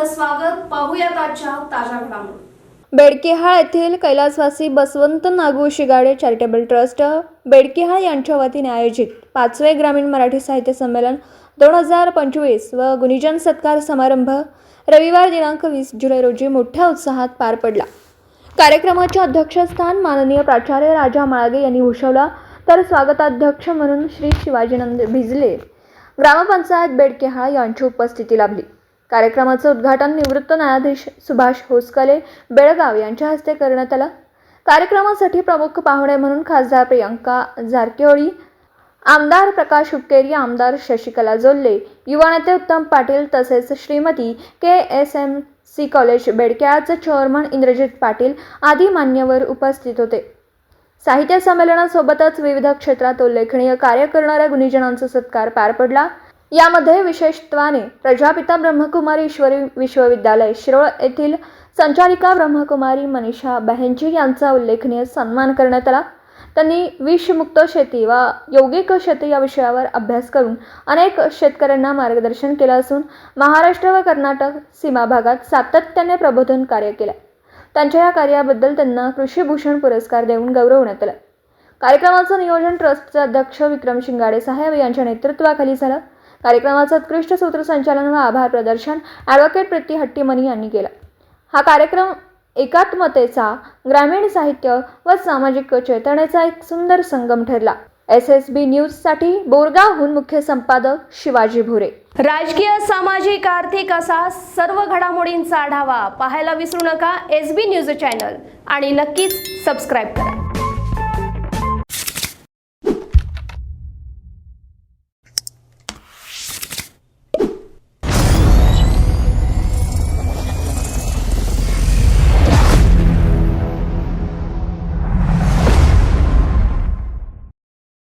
आपलं स्वागत. पाहूयात आजच्या ताज्या घडामोडी. बेडकेहाळ येथील कैलासवासी बसवंत नागू शिगाडे चॅरिटेबल ट्रस्ट बेडकेहाळ यांच्या वतीने आयोजित 5वे ग्रामीण मराठी साहित्य संमेलन 2025 व गुणीजन सत्कार समारंभ रविवार दिनांक 20 जुलै रोजी मोठ्या उत्साहात पार पडला. कार्यक्रमाचे अध्यक्षस्थान माननीय प्राचार्य राजा माळगे यांनी भूषवला, तर स्वागताध्यक्ष म्हणून श्री शिवाजीनंद भिजले ग्रामपंचायत बेडकेहाळ यांची उपस्थिती लाभली. कार्यक्रमाचे उद्घाटन निवृत्त न्यायाधीश सुभाष होसकले बेळगाव यांच्या हस्ते करण्यात आले. कार्यक्रमासाठी प्रमुख पाहुणे म्हणून खासदार प्रियंका जारकिहोळी, आमदार प्रकाश हुक्केरी, आमदार शशिकला जोल्ले, युवा नेते उत्तम पाटील तसेच श्रीमती KSMC कॉलेज बेडकेहाळचे चेअरमन इंद्रजित पाटील आदी मान्यवर उपस्थित होते. साहित्य संमेलनासोबतच विविध क्षेत्रात उल्लेखनीय कार्य करणाऱ्या गुणीजनांचा सत्कार पार पडला. यामध्ये विशेषत्वाने प्रजापिता ब्रह्मकुमारी ईश्वरी विश्वविद्यालय शिरोळ येथील संचालिका ब्रह्मकुमारी मनीषा बहनजी यांचा उल्लेखनीय सन्मान करण्यात आला. त्यांनी विषमुक्त शेती व यौगिक शेती या विषयावर अभ्यास करून अनेक शेतकऱ्यांना मार्गदर्शन केले असून महाराष्ट्र व कर्नाटक सीमा भागात सातत्याने प्रबोधन कार्य केले. त्यांच्या या कार्याबद्दल त्यांना कृषीभूषण पुरस्कार देऊन गौरवण्यात आले. कार्यक्रमाचं नियोजन ट्रस्टचे अध्यक्ष विक्रम शिंगाडे साहेब यांच्या नेतृत्वाखाली झालं. कार्यक्रमाचं उत्कृष्ट सूत्रसंचालन व आभार प्रदर्शन ॲडव्होकेट प्रीती हट्टीमनी यांनी केलं. हा कार्यक्रम एकात्मतेचा, ग्रामीण साहित्य व सामाजिक चेतनेचा एक सुंदर संगम ठरला. SSB न्यूजसाठी बोरगावहून मुख्य संपादक शिवाजी भुरे. राजकीय, सामाजिक, आर्थिक असा सर्व घडामोडींचा आढावा पाहायला विसरू नका SB न्यूज चॅनल आणि नक्कीच सबस्क्राईब करा.